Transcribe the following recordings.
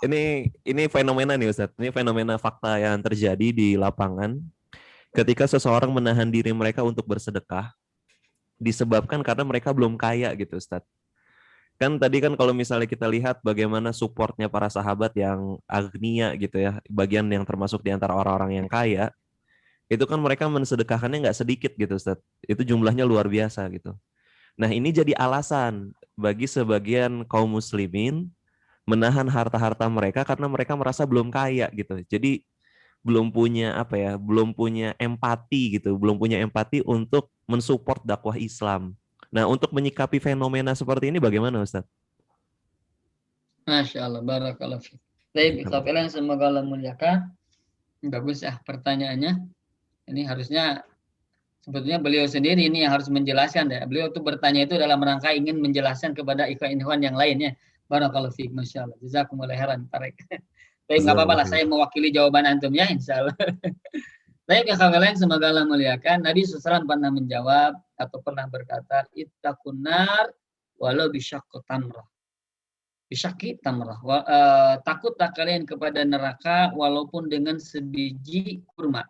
ini fenomena nih Ustadz. Ini fenomena fakta yang terjadi di lapangan ketika seseorang menahan diri mereka untuk bersedekah disebabkan karena mereka belum kaya gitu Ustadz. Kan tadi kan kalau misalnya kita lihat bagaimana supportnya para sahabat yang agnia gitu ya, bagian yang termasuk di antara orang-orang yang kaya, itu kan mereka mensedekahkannya nggak sedikit gitu Ustadz. Itu jumlahnya luar biasa gitu. Nah ini jadi alasan bagi sebagian kaum muslimin menahan harta-harta mereka karena mereka merasa belum kaya gitu. Jadi belum punya apa ya, belum punya empati gitu, belum punya empati untuk mensupport dakwah Islam. Nah, untuk menyikapi fenomena seperti ini bagaimana Ustaz? Masya Allah, barakallah fiik. Baik, ikhwafil yang semoga Allah muliakan. Bagus ya pertanyaannya. Ini harusnya sebetulnya beliau sendiri ini yang harus menjelaskan ya. Beliau tuh bertanya itu dalam rangka ingin menjelaskan kepada ikhwan-ikhwan yang lainnya. Barakallahu fiik, Masya Allah. Jazakumullah khairan. Tarik. Baik, nggak apa-apa lah. Saya mewakili jawaban antum ya, insya Allah. Baik, ikhwan semoga Allah muliakan. Nabi SAW pernah menjawab atau pernah berkata, ittaqun nar walau bisyaqqi tamrah. Bisyaqqi tamrah. Takutlah kalian kepada neraka walaupun dengan sebiji kurma.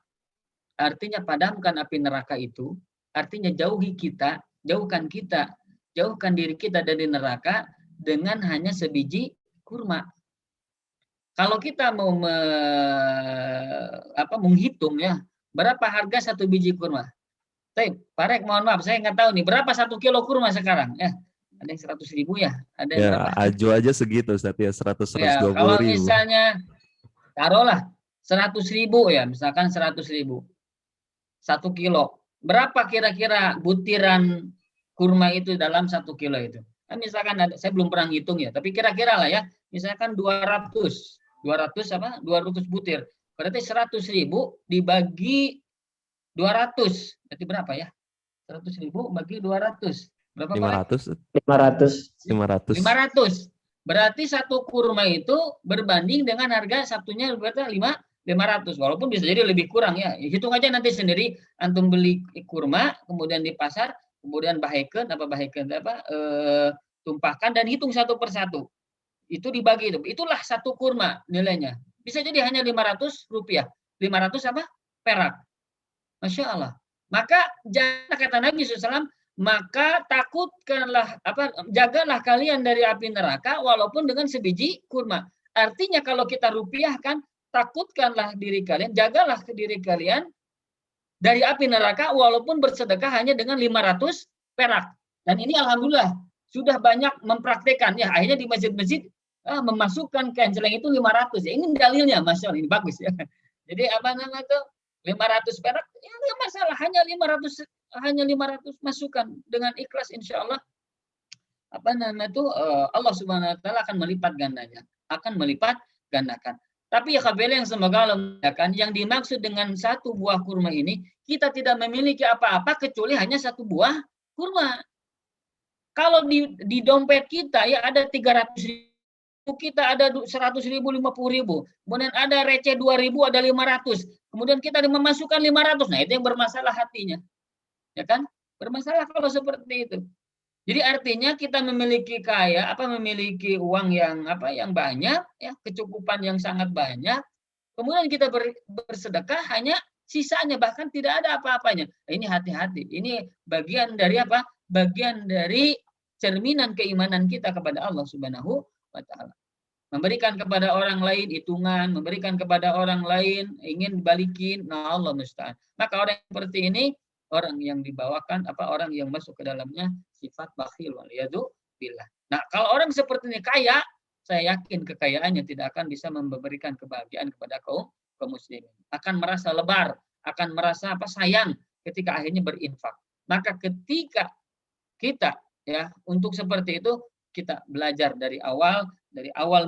Artinya padamkan api neraka itu, artinya jauhkan diri kita dari neraka dengan hanya sebiji kurma. Kalau kita mau menghitung ya, berapa harga satu biji kurma? Parek, mohon maaf, saya nggak tahu nih, berapa 1 kilo kurma sekarang? Ada yang 100.000 ya, ada yang Ya, berapa? ajo aja segitu Ustaz ya, 100 Ya, 120 kalau ribu. misalnya taruhlah 100.000 ya, misalkan 100.000. 1 kilo. Berapa kira-kira butiran kurma itu dalam 1 kilo itu? Kan misalkan saya belum pernah ngitung ya, tapi kira-kira lah ya, misalkan 200 butir. Berarti 100.000 dibagi 200. Berarti berapa ya? 100.000 bagi 200. Berapa Pak Rek? 500, 500. 500. 500. Berarti satu kurma itu berbanding dengan harga satunya berarti 500. Walaupun bisa jadi lebih kurang ya. Hitung aja nanti sendiri, antum beli kurma kemudian di pasar, kemudian tumpahkan dan hitung satu persatu. Itu dibagi itu. Itulah satu kurma nilainya. Bisa jadi hanya Rp500. 500 apa? Perak. Masya Allah. Maka jangan kata Nabi SAW, maka jagalah kalian dari api neraka walaupun dengan sebiji kurma. Artinya kalau kita rupiahkan, takutkanlah diri kalian, jagalah ke diri kalian dari api neraka walaupun bersedekah hanya dengan 500 perak. Dan ini alhamdulillah sudah banyak mempraktekkan ya, akhirnya di masjid-masjid memasukkan kenceleng itu 500 ya. Ini dalilnya, Masya Allah, ini bagus ya. Jadi apa namanya itu 500 perak ya enggak masalah, hanya 500 masukkan dengan ikhlas, insya Allah Allah Subhanahu wa taala akan melipat gandakan. Tapi ya kabel yang semoga Allah muliakan, yang dimaksud dengan satu buah kurma ini, kita tidak memiliki apa-apa kecuali hanya satu buah kurma. Kalau di dompet kita ya ada 300.000, kita ada 100.000, 50.000, kemudian ada receh 2.000, ada 500, kemudian kita memasukkan 500, nah itu yang bermasalah hatinya, ya kan? Bermasalah kalau seperti itu. Jadi artinya kita memiliki memiliki uang yang banyak, ya, kecukupan yang sangat banyak. Kemudian kita bersedekah hanya sisanya, bahkan tidak ada apa-apanya. Ini hati-hati. Ini bagian dari apa? Bagian dari cerminan keimanan kita kepada Allah Subhanahu wa taala. Memberikan kepada orang lain hitungan, memberikan kepada orang lain ingin balikin, nah Allah musta'an. Maka orang seperti ini orang yang dibawakan orang yang masuk ke dalamnya sifat bakhil waliyadu billah. Nah, kalau orang seperti ini kaya, saya yakin kekayaannya tidak akan bisa memberikan kebahagiaan kepada kaum muslimin. Akan merasa lebar, akan merasa sayang ketika akhirnya berinfak. Maka ketika kita ya untuk seperti itu kita belajar dari awal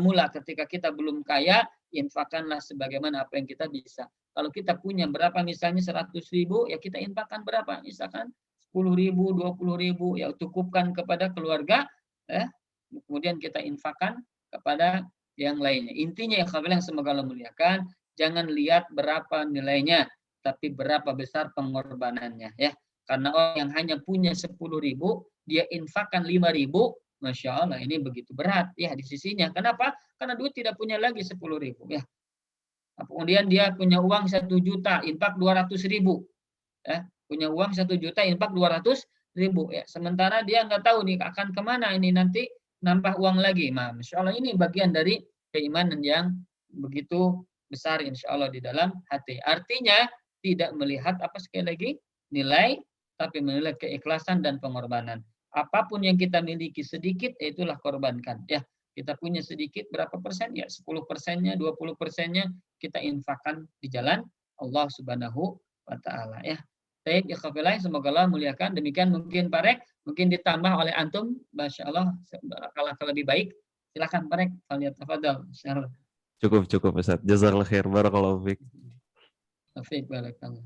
mula ketika kita belum kaya, infakkanlah sebagaimana apa yang kita bisa. Kalau kita punya berapa misalnya 100.000, ya kita infakkan berapa? Misalkan 10.000, 20.000, ya cukupkan kepada keluarga, kemudian kita infakkan kepada yang lainnya. Intinya yang semoga Allah muliakan, jangan lihat berapa nilainya, tapi berapa besar pengorbanannya ya. Karena orang yang hanya punya 10.000, dia infakkan 5.000, Masya Allah, ini begitu berat ya di sisinya. Kenapa? Karena duit tidak punya lagi 10.000 ya. Kemudian dia punya uang 1 juta, infak 200.000. Ya, punya uang 1 juta, infak 200.000 ya. Sementara dia nggak tahu nih akan kemana ini nanti nambah uang lagi. Nah, Masya Allah ini bagian dari keimanan yang begitu besar insya Allah di dalam hati. Artinya tidak melihat apa sekali lagi nilai, tapi melihat keikhlasan dan pengorbanan. Apapun yang kita miliki sedikit, itulah korbankan. Ya, kita punya sedikit berapa persen? Ya, 10%-nya, 20%-nya kita infakkan di jalan Allah Subhanahu wa taala ya. Baik, ikhwafillah, semoga Allah muliakan. Demikian mungkin Pak Rek, mungkin ditambah oleh antum, Masya Allah, kalau lebih baik. Silakan Pak Rek, falyatafadhal. Insyaallah. Cukup Ustaz. Jazakallahu khair. Barakallahu fiik. Taufik barakallah.